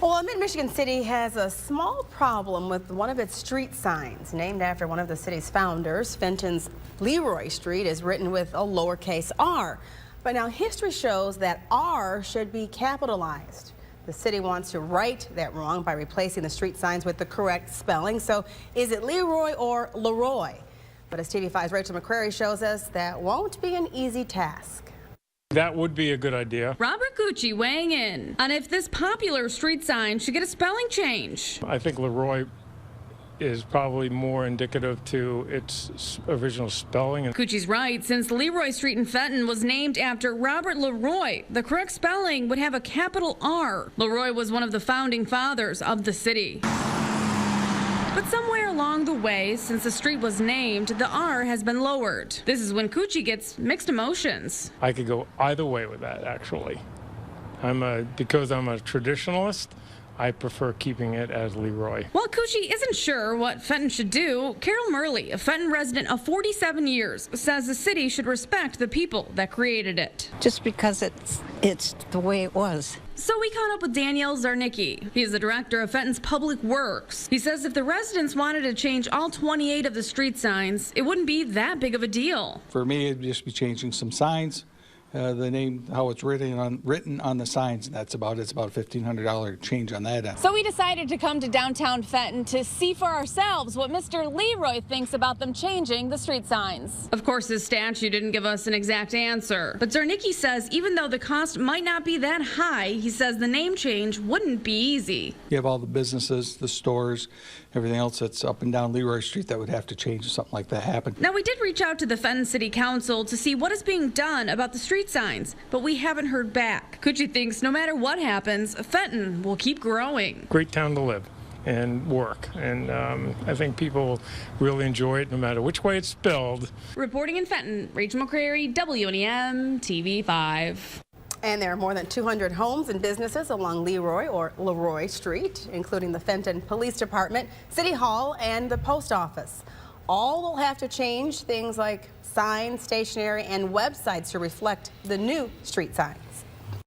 Well, Mid-Michigan City has a small problem with one of its street signs. Named after one of the city's founders, Fenton's Leroy Street is written with a lowercase r. But now history shows that R should be capitalized. The city wants to right that wrong by replacing the street signs with the correct spelling. So is it Leroy or Leroy? But as TV5's Rachel McCrary shows us, that won't be an easy task. That would be a good idea. Robert Gucci weighing in on if this popular street sign should get a spelling change. I think Leroy is probably more indicative to its original spelling. Gucci's right. Since Leroy Street in Fenton was named after Robert Leroy, the correct spelling would have a capital R. Leroy was one of the founding fathers of the city. But somewhere along the way, since the street was named, the R has been lowered. This is when Gucci gets mixed emotions. I could go either way with that, actually. Because I'm a traditionalist, I prefer keeping it as Leroy. While Gucci isn't sure what Fenton should do, Carol Murley, a Fenton resident of 47 years, says the city should respect the people that created it. Just because it's the way it was. So we caught up with Daniel Zarnicki. He's the director of Fenton's Public Works. He says if the residents wanted to change all 28 of the street signs, it wouldn't be that big of a deal. For me, it'd just be changing some signs, the name, how it's written on the signs, and that's about it. It's about a $1,500 change on that end. So we decided to come to downtown Fenton to see for ourselves what Mr. Leroy thinks about them changing the street signs. Of course, his statue didn't give us an exact answer. But Zarnicki says even though the cost might not be that high, he says the name change wouldn't be easy. You have all the businesses, the stores, everything else that's up and down Leroy Street that would have to change if something like that happened. Now, we did reach out to the Fenton City Council to see what is being done about the street signs, but we haven't heard back. Gucci thinks no matter what happens, Fenton will keep growing. Great town to live and work, and I think people really enjoy it no matter which way it's spelled. Reporting in Fenton, Rachel McCrary, WNEM TV5. And there are more than 200 homes and businesses along Leroy or Leroy Street, including the Fenton Police Department, City Hall, and the post office. All will have to change things like signs, stationery, and websites to reflect the new street signs.